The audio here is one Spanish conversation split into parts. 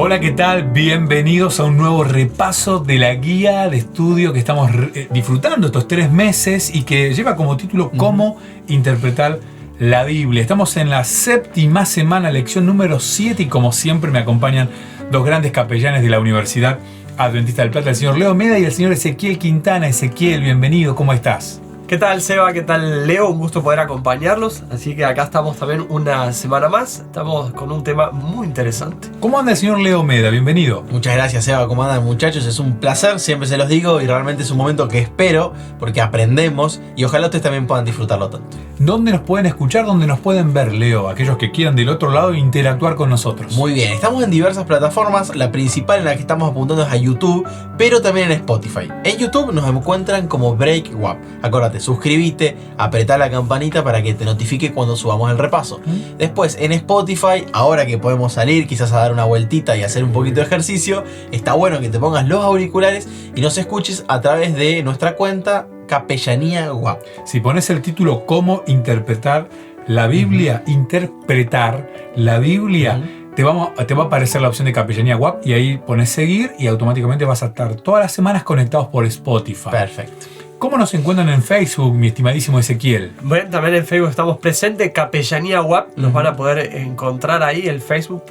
Hola, ¿qué tal? Bienvenidos a un nuevo repaso de la guía de estudio que estamos disfrutando estos 3 meses y que lleva como título ¿Cómo interpretar la Biblia? Estamos en la 7ª semana, lección número 7, y como siempre me acompañan dos grandes capellanes de la Universidad Adventista del Plata, el señor Leo Meda y el señor Ezequiel Quintana. Ezequiel, bienvenido, ¿cómo estás? ¿Qué tal, Seba? ¿Qué tal, Leo? Un gusto poder acompañarlos. Así que acá estamos también una semana más. Estamos con un tema muy interesante. ¿Cómo anda el señor Leo Meda? Bienvenido. Muchas gracias, Seba. ¿Cómo andan, muchachos? Es un placer, siempre se los digo, y realmente es un momento que espero porque aprendemos y ojalá ustedes también puedan disfrutarlo tanto. ¿Dónde nos pueden escuchar? ¿Dónde nos pueden ver, Leo? Aquellos que quieran del otro lado interactuar con nosotros. Muy bien, estamos en diversas plataformas. La principal en la que estamos apuntando es a YouTube, pero también en Spotify. En YouTube nos encuentran como Break WAP. Acuérdate, suscríbete, apretá la campanita para que te notifique cuando subamos el repaso. Después, en Spotify, ahora que podemos salir quizás a dar una vueltita y hacer un poquito de ejercicio, está bueno que te pongas los auriculares y nos escuches a través de nuestra cuenta Capellanía WAP. Si pones el título ¿Cómo interpretar la Biblia? Interpretar la Biblia, te va a aparecer la opción de Capellanía WAP y ahí pones seguir y automáticamente vas a estar todas las semanas conectados por Spotify. Perfecto. ¿Cómo nos encuentran en Facebook, mi estimadísimo Ezequiel? Bueno, también en Facebook estamos presentes, Capellanía WAP. Nos van a poder encontrar ahí el Facebook,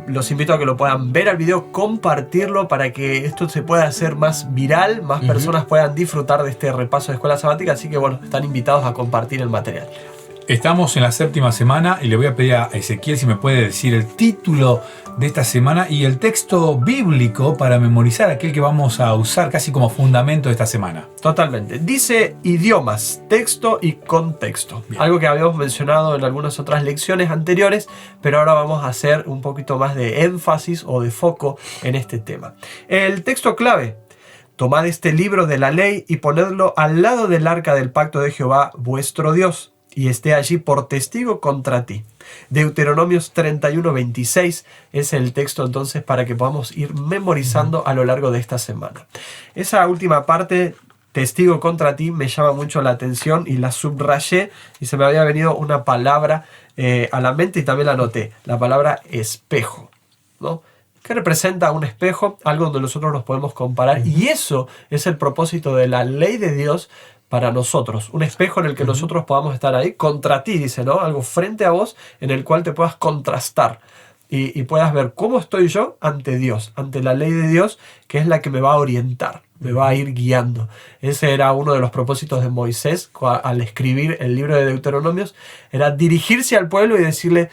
los invito a que lo puedan ver al video, compartirlo para que esto se pueda hacer más viral, más personas puedan disfrutar de este repaso de escuela sabática. Así que bueno, están invitados a compartir el material. Estamos en la 7ª semana y le voy a pedir a Ezequiel si me puede decir el título de esta semana y el texto bíblico para memorizar aquel que vamos a usar casi como fundamento de esta semana. Totalmente. Dice idiomas, texto y contexto. Bien. Algo que habíamos mencionado en algunas otras lecciones anteriores, pero ahora vamos a hacer un poquito más de énfasis o de foco en este tema. El texto clave: tomad este libro de la ley y ponedlo al lado del arca del pacto de Jehová vuestro Dios, y esté allí por testigo contra ti. Deuteronomios 31:26 es el texto entonces para que podamos ir memorizando a lo largo de esta semana. Esa última parte, testigo contra ti, me llama mucho la atención y la subrayé y se me había venido una palabra a la mente y también la anoté, la palabra espejo, ¿no? ¿Qué representa un espejo? Algo donde nosotros nos podemos comparar, y eso es el propósito de la ley de Dios para nosotros, un espejo en el que nosotros podamos estar ahí contra ti, dice, ¿no? Algo frente a vos en el cual te puedas contrastar y puedas ver cómo estoy yo ante Dios, ante la ley de Dios, que es la que me va a orientar, me va a ir guiando. Ese era uno de los propósitos de Moisés al escribir el libro de Deuteronomios, era dirigirse al pueblo y decirle: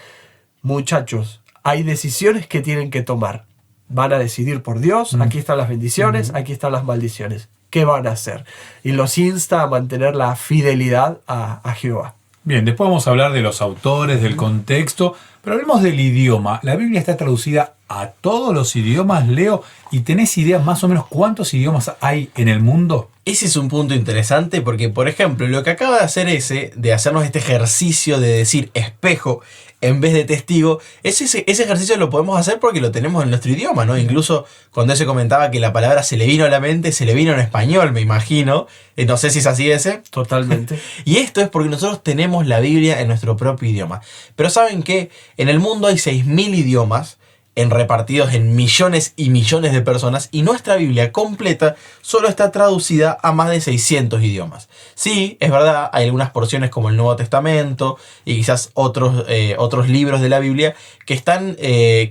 muchachos, hay decisiones que tienen que tomar. Van a decidir por Dios, aquí están las bendiciones, aquí están las maldiciones. ¿Qué van a hacer? Y los insta a mantener la fidelidad a Jehová. Bien, después vamos a hablar de los autores, del contexto, pero hablemos del idioma. La Biblia está traducida a todos los idiomas, Leo, ¿y tenés idea más o menos cuántos idiomas hay en el mundo? Ese es un punto interesante porque, por ejemplo, lo que acaba de hacer de hacernos este ejercicio de decir espejo en vez de testigo, ese ejercicio lo podemos hacer porque lo tenemos en nuestro idioma, ¿no? Incluso cuando se comentaba que la palabra se le vino a la mente, se le vino en español, me imagino. No sé si es así ese. Totalmente. Y esto es porque nosotros tenemos la Biblia en nuestro propio idioma. Pero ¿saben qué? En el mundo hay 6.000 idiomas repartidos en millones y millones de personas, y nuestra Biblia completa solo está traducida a más de 600 idiomas. Sí, es verdad, hay algunas porciones como el Nuevo Testamento y quizás otros libros de la Biblia que están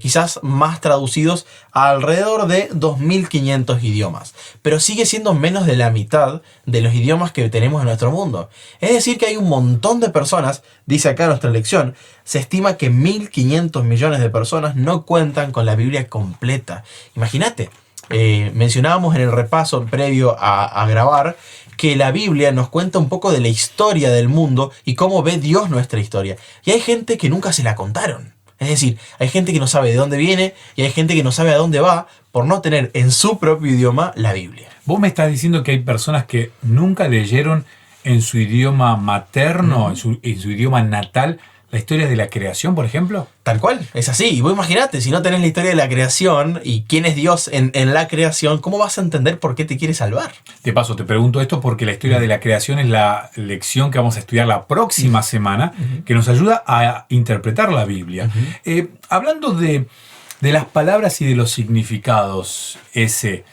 quizás más traducidos a alrededor de 2.500 idiomas, pero sigue siendo menos de la mitad de los idiomas que tenemos en nuestro mundo. Es decir que hay un montón de personas, dice acá nuestra lección, se estima que 1.500 millones de personas no cuentan con la Biblia completa. Imagínate, mencionábamos en el repaso previo a grabar que la Biblia nos cuenta un poco de la historia del mundo y cómo ve Dios nuestra historia. Y hay gente que nunca se la contaron. Es decir, hay gente que no sabe de dónde viene y hay gente que no sabe a dónde va por no tener en su propio idioma la Biblia. Vos me estás diciendo que hay personas que nunca leyeron en su idioma materno, en su idioma natal, la historia de la creación, por ejemplo. Tal cual, es así. Y vos imaginate, si no tenés la historia de la creación y quién es Dios en la creación, ¿cómo vas a entender por qué te quiere salvar? De paso, te pregunto esto porque la historia de la creación es la lección que vamos a estudiar la próxima semana, que nos ayuda a interpretar la Biblia. Hablando de de las palabras y de los significados, ese.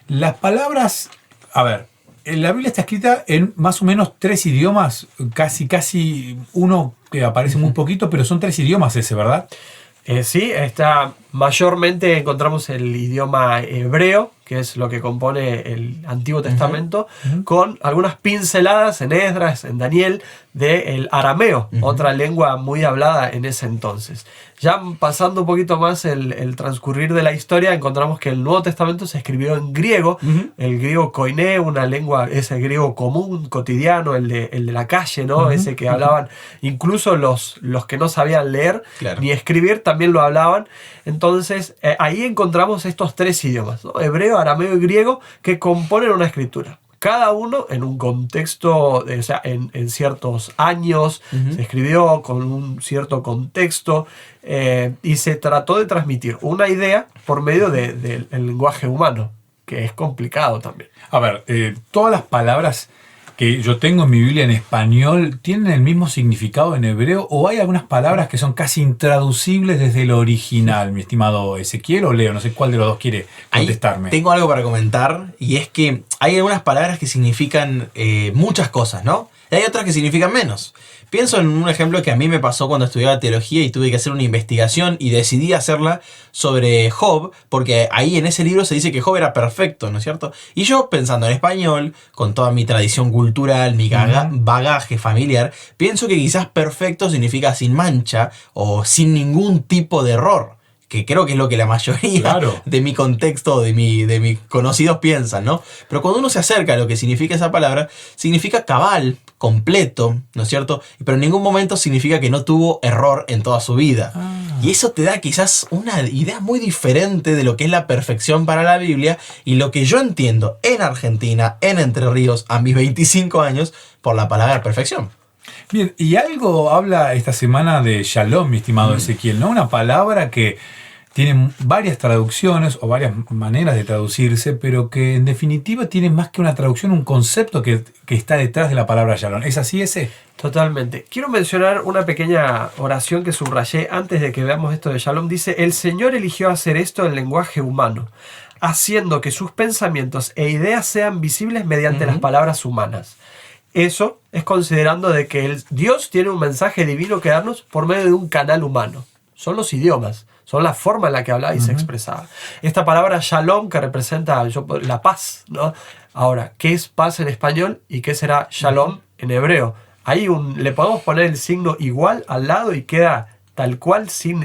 Las palabras, a ver, la Biblia está escrita en más o menos 3 idiomas, casi uno que aparece muy poquito, pero son 3 idiomas ese, ¿verdad? Sí, mayormente encontramos el idioma hebreo, que es lo que compone el Antiguo Testamento, con algunas pinceladas en Esdras, en Daniel, del arameo, otra lengua muy hablada en ese entonces. Ya pasando un poquito más el transcurrir de la historia, encontramos que el Nuevo Testamento se escribió en griego, el griego koiné, una lengua, ese griego común, cotidiano, el de la calle, ¿no? Ese que hablaban incluso los que no sabían leer ni escribir, también lo hablaban. Entonces, ahí encontramos estos 3 idiomas, ¿no? Hebreo, arameo y griego, que componen una escritura. Cada uno en un contexto, o sea, en ciertos años, se escribió con un cierto contexto y se trató de transmitir una idea por medio del lenguaje humano, que es complicado también. A ver, todas las palabras que yo tengo en mi Biblia en español tienen el mismo significado en hebreo, o hay algunas palabras que son casi intraducibles desde el original, mi estimado Ezequiel o Leo, no sé cuál de los dos quiere contestarme. Ahí tengo algo para comentar, y es que hay algunas palabras que significan muchas cosas, ¿no? Y hay otras que significan menos. Pienso en un ejemplo que a mí me pasó cuando estudiaba teología y tuve que hacer una investigación y decidí hacerla sobre Job, porque ahí en ese libro se dice que Job era perfecto, ¿no es cierto? Y yo, pensando en español, con toda mi tradición cultural, mi bagaje familiar, pienso que quizás perfecto significa sin mancha o sin ningún tipo de error, que creo que es lo que la mayoría de mi contexto, de mis conocidos piensan, ¿no? Pero cuando uno se acerca a lo que significa esa palabra, significa cabal, completo, ¿no es cierto? Pero en ningún momento significa que no tuvo error en toda su vida. Y eso te da quizás una idea muy diferente de lo que es la perfección para la Biblia y lo que yo entiendo en Argentina, en Entre Ríos, a mis 25 años, por la palabra perfección. Bien, y algo habla esta semana de Shalom, mi estimado Ezequiel, ¿no? Una palabra que tiene varias traducciones o varias maneras de traducirse, pero que en definitiva tiene más que una traducción, un concepto que está detrás de la palabra Shalom. ¿Es así ese? Totalmente. Quiero mencionar una pequeña oración que subrayé antes de que veamos esto de Shalom. Dice: el Señor eligió hacer esto en lenguaje humano, haciendo que sus pensamientos e ideas sean visibles mediante las palabras humanas. Eso es considerando de que Dios tiene un mensaje divino que darnos por medio de un canal humano. Son los idiomas, son la forma en la que hablaba y se expresaba. Esta palabra Shalom, que representa la paz, ¿no? Ahora, ¿qué es paz en español y qué será Shalom en hebreo? Ahí le podemos poner el signo igual al lado y queda tal cual, sin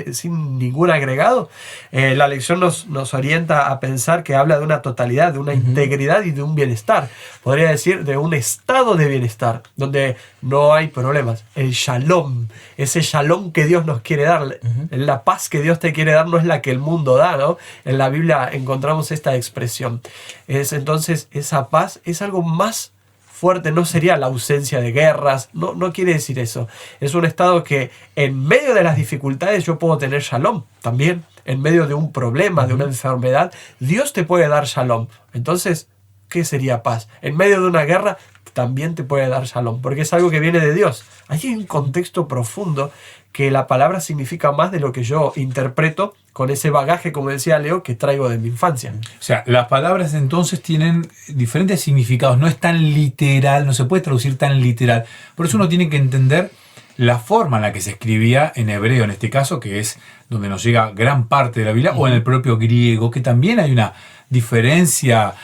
ningún agregado. La lección nos orienta a pensar que habla de una totalidad, de una integridad y de un bienestar. Podría decir de un estado de bienestar, donde no hay problemas. El shalom, ese shalom que Dios nos quiere dar, la paz que Dios te quiere dar no es la que el mundo da, ¿no? En la Biblia encontramos esta expresión. Entonces, esa paz es algo más fuerte, no sería la ausencia de guerras, no quiere decir eso. Es un estado que en medio de las dificultades yo puedo tener shalom también. En medio de un problema, de una enfermedad, Dios te puede dar shalom. Entonces, ¿qué sería paz? En medio de una guerra también te puede dar shalom, porque es algo que viene de Dios. Hay un contexto profundo que la palabra significa más de lo que yo interpreto con ese bagaje, como decía Leo, que traigo de mi infancia. O sea, las palabras entonces tienen diferentes significados, no es tan literal, no se puede traducir tan literal. Por eso uno tiene que entender la forma en la que se escribía en hebreo, en este caso, que es donde nos llega gran parte de la Biblia, o en el propio griego, que también hay una diferencia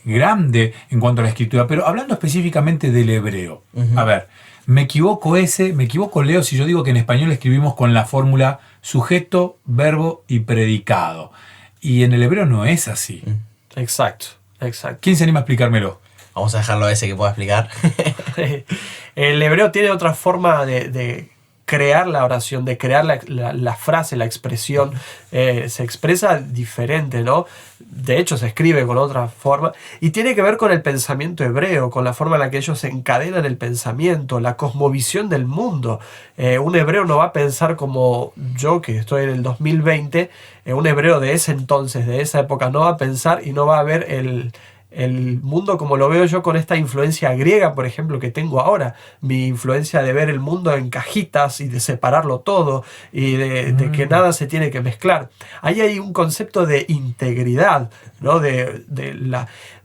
grande en cuanto a la escritura. Pero hablando específicamente del hebreo, a ver, me equivoco Leo, si yo digo que en español escribimos con la fórmula sujeto, verbo y predicado. Y en el hebreo no es así. Exacto. ¿Quién se anima a explicármelo? Vamos a dejarlo a ese que pueda explicar. El hebreo tiene otra forma de crear la oración, de crear la frase, la expresión. Se expresa diferente, ¿no? De hecho, se escribe con otra forma. Y tiene que ver con el pensamiento hebreo, con la forma en la que ellos encadenan el pensamiento, la cosmovisión del mundo. Un hebreo no va a pensar como yo, que estoy en el 2020. Un hebreo de ese entonces, de esa época, no va a pensar y no va a ver el mundo como lo veo yo con esta influencia griega, por ejemplo, que tengo ahora, mi influencia de ver el mundo en cajitas y de separarlo todo y de que nada se tiene que mezclar. Ahí hay un concepto de integridad, ¿no?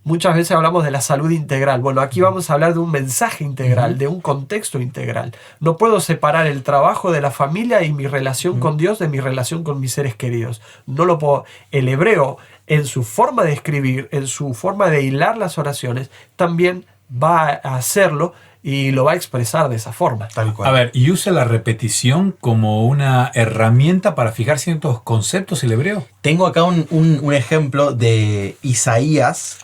Muchas veces hablamos de la salud integral. Bueno, aquí vamos a hablar de un mensaje integral, de un contexto integral. No puedo separar el trabajo de la familia y mi relación con Dios de mi relación con mis seres queridos. No lo puedo. El hebreo, en su forma de escribir, en su forma de hilar las oraciones, también va a hacerlo y lo va a expresar de esa forma. Tal cual. A ver, ¿y usa la repetición como una herramienta para fijar ciertos conceptos el hebreo? Tengo acá un ejemplo de Isaías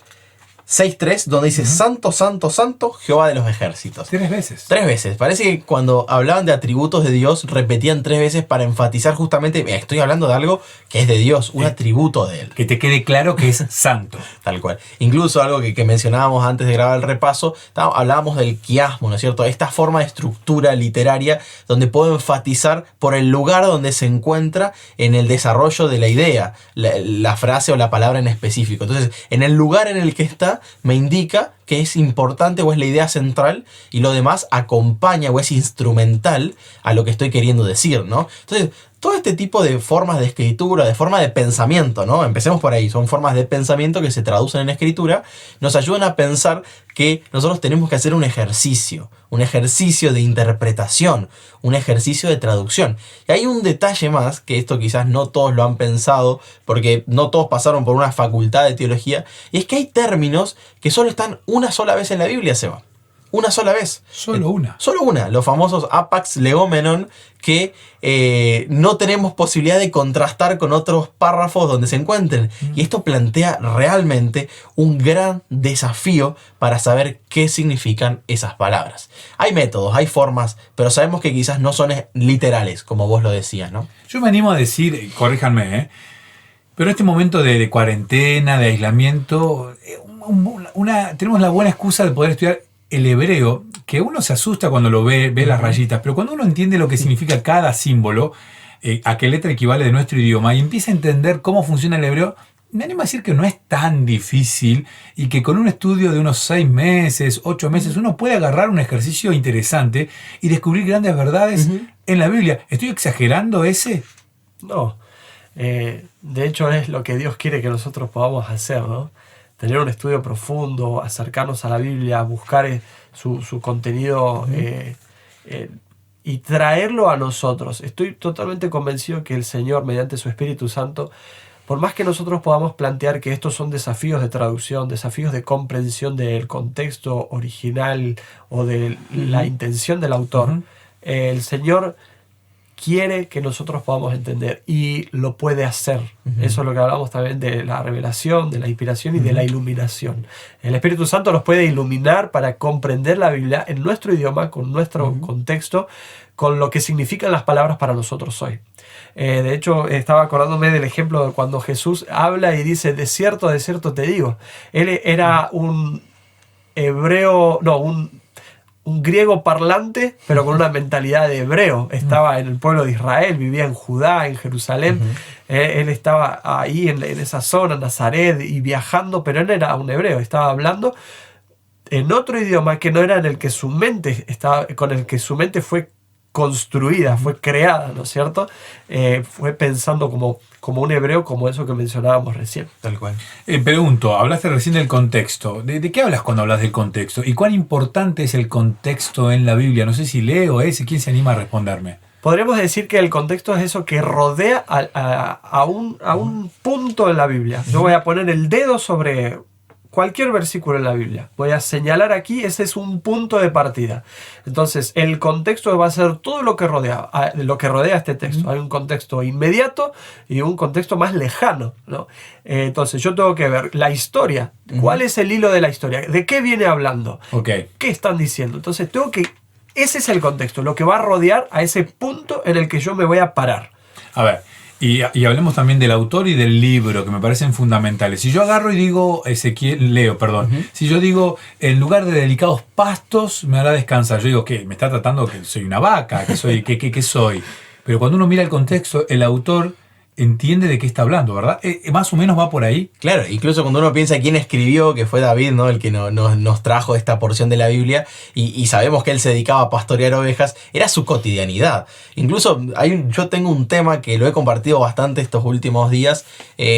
6.3, donde dice: Santo, Santo, Santo, Jehová de los ejércitos. 3 veces. 3 veces. Parece que cuando hablaban de atributos de Dios, repetían 3 veces para enfatizar justamente, estoy hablando de algo que es de Dios, un atributo de Él. Que te quede claro que es santo. Tal cual. Incluso algo que mencionábamos antes de grabar el repaso, hablábamos del quiasmo, ¿no es cierto? Esta forma de estructura literaria donde puedo enfatizar por el lugar donde se encuentra en el desarrollo de la idea, la frase o la palabra en específico. Entonces, en el lugar en el que está, me indica que es importante o es la idea central, y lo demás acompaña o es instrumental a lo que estoy queriendo decir, ¿no? Entonces, todo este tipo de formas de escritura, de forma de pensamiento, ¿no? Empecemos por ahí, son formas de pensamiento que se traducen en escritura, nos ayudan a pensar que nosotros tenemos que hacer un ejercicio de interpretación, un ejercicio de traducción. Y hay un detalle más, que esto quizás no todos lo han pensado, porque no todos pasaron por una facultad de teología, y es que hay términos que solo están una sola vez en la Biblia, Seba. Una sola vez. Solo una. Solo una. Los famosos apax legomenon, que no tenemos posibilidad de contrastar con otros párrafos donde se encuentren. Y esto plantea realmente un gran desafío para saber qué significan esas palabras. Hay métodos, hay formas, pero sabemos que quizás no son literales, como vos lo decías, ¿no? Yo me animo a decir, corríjanme, pero en este momento de cuarentena, de aislamiento, tenemos la buena excusa de poder estudiar el hebreo, que uno se asusta cuando lo ve las rayitas, pero cuando uno entiende lo que significa cada símbolo, a qué letra equivale de nuestro idioma, y empieza a entender cómo funciona el hebreo, me animo a decir que no es tan difícil, y que con un estudio de unos 6 meses, 8 meses, uno puede agarrar un ejercicio interesante y descubrir grandes verdades en la Biblia. ¿Estoy exagerando ese? No. De hecho, es lo que Dios quiere que nosotros podamos hacer, ¿no? Tener un estudio profundo, acercarnos a la Biblia, buscar su contenido y traerlo a nosotros. Estoy totalmente convencido que el Señor, mediante su Espíritu Santo, por más que nosotros podamos plantear que estos son desafíos de traducción, desafíos de comprensión del contexto original o de la intención del autor, el Señor quiere que nosotros podamos entender, y lo puede hacer. Eso es lo que hablamos también de la revelación, de la inspiración y de la iluminación. El Espíritu Santo nos puede iluminar para comprender la Biblia en nuestro idioma, con nuestro contexto, con lo que significan las palabras para nosotros hoy. De hecho, estaba acordándome del ejemplo de cuando Jesús habla y dice: de cierto te digo. Él era un hebreo, un griego parlante, pero con una mentalidad de hebreo. Estaba en el pueblo de Israel, vivía en Judá, en Jerusalén. Él estaba ahí en esa zona, Nazaret, y viajando, pero él era un hebreo. Estaba hablando en otro idioma que no era en el que su mente estaba, con el que su mente fue construida, fue creada, ¿no es cierto? Fue pensando como un hebreo, como eso que mencionábamos recién. Tal cual. Pregunto, hablaste recién del contexto. ¿De qué hablas cuando hablas del contexto? ¿Y cuán importante es el contexto en la Biblia? No sé si Leo, ¿quién se anima a responderme? Podríamos decir que el contexto es eso que rodea a un punto en la Biblia. Yo voy a poner el dedo sobre cualquier versículo en la Biblia. Voy a señalar aquí, ese es un punto de partida. Entonces, el contexto va a ser todo lo que rodea este texto. Hay un contexto inmediato y un contexto más lejano, ¿no? Entonces, yo tengo que ver la historia. ¿Cuál es el hilo de la historia? ¿De qué viene hablando? Okay. ¿Qué están diciendo? Entonces, ese es el contexto, lo que va a rodear a ese punto en el que yo me voy a parar. A ver, y hablemos también del autor y del libro, que me parecen fundamentales. Si yo agarro y digo, Leo, si yo digo, en lugar de delicados pastos me hará descansar, yo digo, ¿qué? ¿Me está tratando que soy una vaca? ¿Qué soy? ¿Qué soy? Pero cuando uno mira el contexto, el autor entiende de qué está hablando, ¿verdad? Más o menos va por ahí. Claro, incluso cuando uno piensa quién escribió, que fue David, ¿no? El que nos trajo esta porción de la Biblia, y sabemos que él se dedicaba a pastorear ovejas, era su cotidianidad. Incluso yo tengo un tema que lo he compartido bastante estos últimos días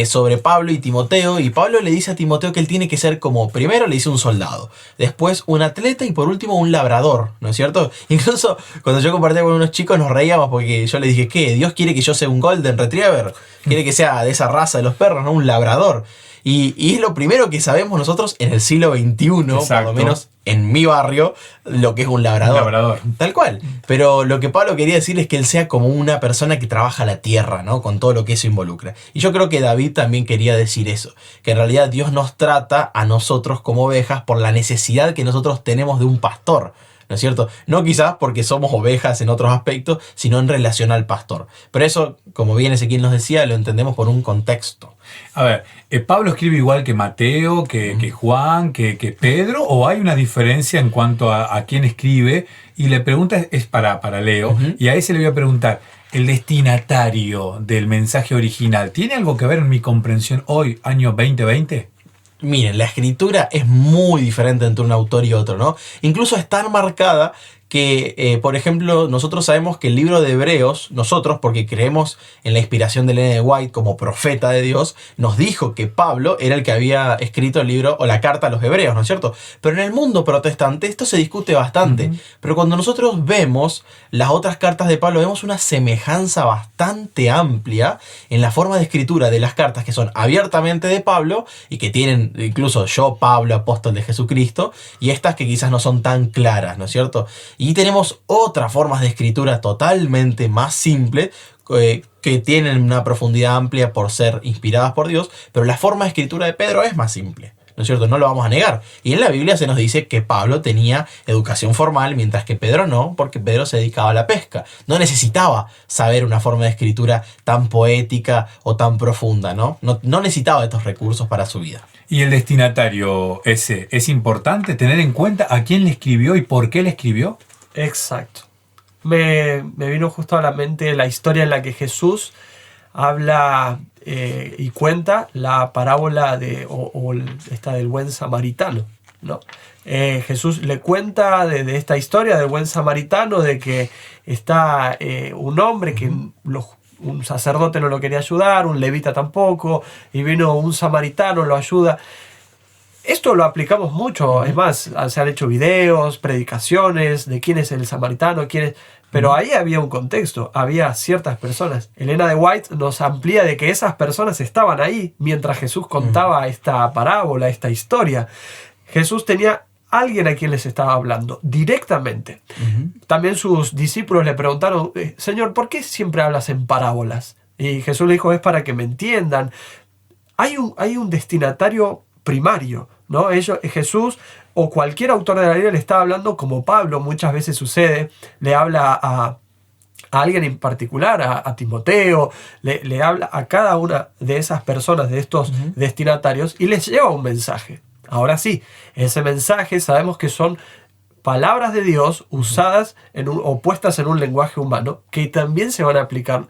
sobre Pablo y Timoteo, y Pablo le dice a Timoteo que él tiene que ser como, primero le dice un soldado, después un atleta y por último un labrador, ¿no es cierto? Incluso cuando yo compartía con unos chicos nos reíamos porque yo les dije, ¿qué? ¿Dios quiere que yo sea un Golden Retriever? Quiere que sea de esa raza de los perros, ¿no? Un labrador. Y es lo primero que sabemos nosotros en el siglo XXI, Exacto. por lo menos en mi barrio, lo que es un labrador. Un labrador. Tal cual. Pero lo que Pablo quería decir es que él sea como una persona que trabaja la tierra, ¿no? Con todo lo que eso involucra. Y yo creo que David también quería decir eso. Que en realidad Dios nos trata a nosotros como ovejas por la necesidad que nosotros tenemos de un pastor, ¿no es cierto? No quizás porque somos ovejas en otros aspectos, sino en relación al pastor. Pero eso, como bien Ezequiel nos decía, lo entendemos por un contexto. A ver, ¿Pablo escribe igual que Mateo, que Juan, que Pedro? ¿O hay una diferencia en cuanto a quién escribe? Y la pregunta es para Leo, y a ese le voy a preguntar, ¿el destinatario del mensaje original tiene algo que ver en mi comprensión hoy, año 2020? Miren, la escritura es muy diferente entre un autor y otro, ¿no? Incluso es tan marcada que, por ejemplo, nosotros sabemos que el libro de Hebreos, nosotros, porque creemos en la inspiración de Ellen White como profeta de Dios, nos dijo que Pablo era el que había escrito el libro o la carta a los hebreos, ¿no es cierto? Pero en el mundo protestante esto se discute bastante. Pero cuando nosotros vemos las otras cartas de Pablo, vemos una semejanza bastante amplia en la forma de escritura de las cartas que son abiertamente de Pablo y que tienen incluso yo, Pablo, apóstol de Jesucristo, y estas que quizás no son tan claras, ¿no es cierto? Y tenemos otras formas de escritura totalmente más simples que tienen una profundidad amplia por ser inspiradas por Dios, pero la forma de escritura de Pedro es más simple, ¿no es cierto? No lo vamos a negar. Y en la Biblia se nos dice que Pablo tenía educación formal, mientras que Pedro no, porque Pedro se dedicaba a la pesca. No necesitaba saber una forma de escritura tan poética o tan profunda, ¿no? No necesitaba estos recursos para su vida. ¿Y el destinatario ese, es importante tener en cuenta a quién le escribió y por qué le escribió? Exacto. Me vino justo a la mente la historia en la que Jesús habla y cuenta la parábola esta del buen samaritano, ¿no? Jesús le cuenta de esta historia del buen samaritano, de que está un hombre que un sacerdote no lo quería ayudar, un levita tampoco, y vino un samaritano, lo ayuda. Esto lo aplicamos mucho, es más, se han hecho videos, predicaciones de quién es el samaritano, pero ahí había un contexto, había ciertas personas. Elena de White nos amplía de que esas personas estaban ahí mientras Jesús contaba esta parábola, esta historia. Jesús tenía alguien a quien les estaba hablando directamente. También sus discípulos le preguntaron, Señor, ¿por qué siempre hablas en parábolas? Y Jesús le dijo, es para que me entiendan. Hay un destinatario primario, ¿no? Jesús o cualquier autor de la Biblia le estaba hablando, como Pablo muchas veces sucede, le habla a alguien en particular, a Timoteo, le habla a cada una de esas personas, de estos destinatarios, y les lleva un mensaje. Ahora sí, ese mensaje sabemos que son palabras de Dios usadas o puestas en un lenguaje humano que también se van a aplicar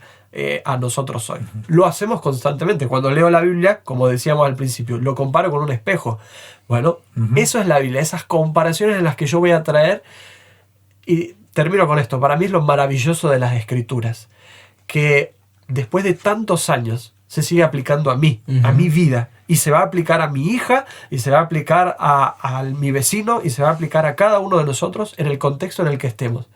a nosotros hoy. Lo hacemos constantemente. Cuando leo la Biblia, como decíamos al principio, lo comparo con un espejo. Bueno, eso es la Biblia, esas comparaciones en las que yo voy a traer. Y termino con esto. Para mí es lo maravilloso de las Escrituras, que después de tantos años se sigue aplicando a mí, a mi vida, y se va a aplicar a mi hija, y se va a aplicar a mi vecino, y se va a aplicar a cada uno de nosotros en el contexto en el que estemos.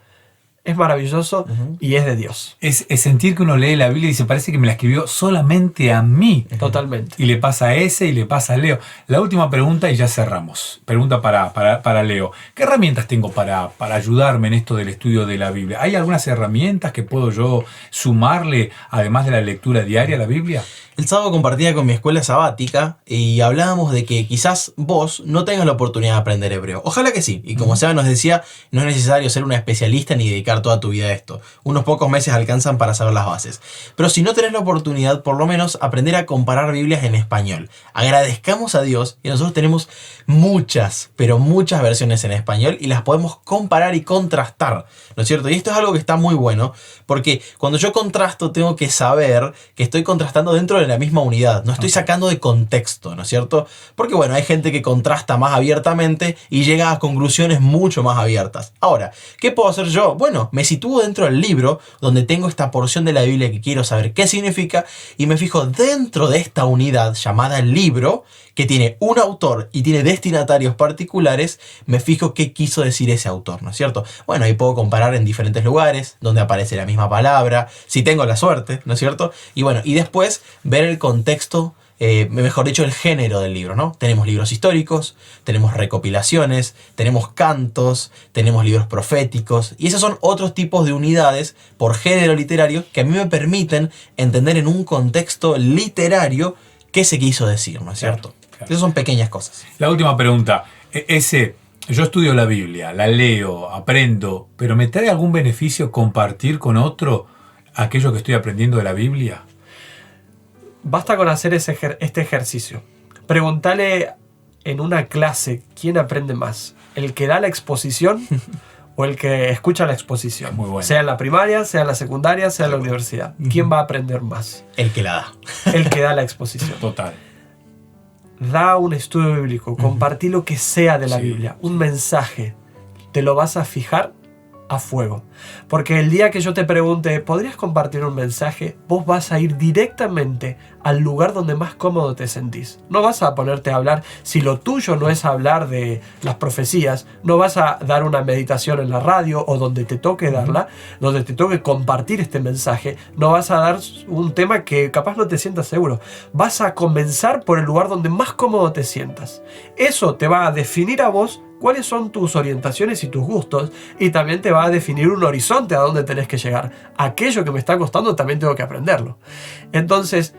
Es maravilloso y es de Dios. Es sentir que uno lee la Biblia y dice, parece que me la escribió solamente a mí. Totalmente. Y le pasa a ese y le pasa a Leo. La última pregunta y ya cerramos. Pregunta para Leo. ¿Qué herramientas tengo para ayudarme en esto del estudio de la Biblia? ¿Hay algunas herramientas que puedo yo sumarle, además de la lectura diaria, a la Biblia? El sábado compartía con mi escuela sabática y hablábamos de que quizás vos no tengas la oportunidad de aprender hebreo. Ojalá que sí. Y como Seba nos decía, no es necesario ser un especialista ni dedicarte dedicar toda tu vida a esto. Unos pocos meses alcanzan para saber las bases. Pero si no tenés la oportunidad, por lo menos aprender a comparar Biblias en español. Agradezcamos a Dios que nosotros tenemos muchas, pero muchas versiones en español y las podemos comparar y contrastar, ¿no es cierto? Y esto es algo que está muy bueno, porque cuando yo contrasto tengo que saber que estoy contrastando dentro de la misma unidad, no estoy sacando de contexto, ¿no es cierto? Porque bueno, hay gente que contrasta más abiertamente y llega a conclusiones mucho más abiertas. Ahora, ¿qué puedo hacer yo? Bueno, me sitúo dentro del libro donde tengo esta porción de la Biblia que quiero saber qué significa y me fijo dentro de esta unidad llamada el libro, que tiene un autor y tiene destinatarios particulares, me fijo qué quiso decir ese autor, ¿no es cierto? Bueno, ahí puedo comparar en diferentes lugares donde aparece la misma palabra, si tengo la suerte, ¿no es cierto? Y bueno, y después ver el contexto, mejor dicho, el género del libro, ¿no? Tenemos libros históricos, tenemos recopilaciones, tenemos cantos, tenemos libros proféticos, y esos son otros tipos de unidades por género literario que a mí me permiten entender en un contexto literario qué se quiso decir, ¿no es cierto? Claro. Esas son pequeñas cosas. La última pregunta. Yo estudio la Biblia, la leo, aprendo, pero ¿me trae algún beneficio compartir con otro aquello que estoy aprendiendo de la Biblia? Basta con hacer este ejercicio. Pregúntale en una clase quién aprende más, el que da la exposición o el que escucha la exposición. Muy bueno. Sea en la primaria, sea en la secundaria, sea en la universidad. ¿Quién va a aprender más? El que la da. El que da la exposición. Total. Da un estudio bíblico, compartí lo que sea de la Biblia, un mensaje, te lo vas a fijar a fuego. Porque el día que yo te pregunte, ¿podrías compartir un mensaje? Vos vas a ir directamente al lugar donde más cómodo te sentís. No vas a ponerte a hablar, si lo tuyo no es hablar de las profecías, no vas a dar una meditación en la radio o donde te toque darla, donde te toque compartir este mensaje, no vas a dar un tema que capaz no te sientas seguro. Vas a comenzar por el lugar donde más cómodo te sientas. Eso te va a definir a vos cuáles son tus orientaciones y tus gustos, y también te va a definir un horizonte a dónde tenés que llegar. Aquello que me está costando también tengo que aprenderlo. Entonces,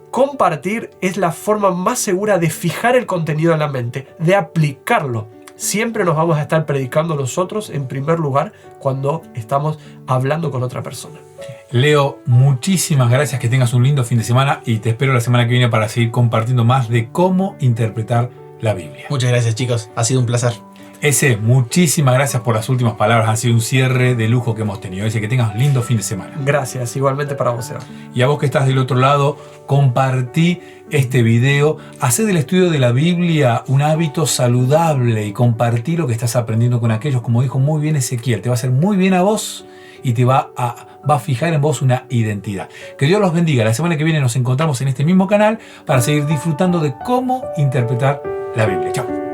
compartir es la forma más segura de fijar el contenido en la mente, de aplicarlo. Siempre nos vamos a estar predicando nosotros en primer lugar cuando estamos hablando con otra persona. Leo, muchísimas gracias, que tengas un lindo fin de semana y te espero la semana que viene para seguir compartiendo más de cómo interpretar la Biblia. Muchas gracias, chicos, ha sido un placer. Muchísimas gracias por las últimas palabras, ha sido un cierre de lujo que hemos tenido. Que tengas un lindo fin de semana. Gracias, igualmente para vos, Seba. Y a vos que estás del otro lado, compartí este video, hacé del estudio de la Biblia un hábito saludable y compartí lo que estás aprendiendo con aquellos, como dijo muy bien Ezequiel, te va a hacer muy bien a vos y te va a fijar en vos una identidad. Que Dios los bendiga. La semana que viene nos encontramos en este mismo canal para seguir disfrutando de cómo interpretar la Biblia. Chao.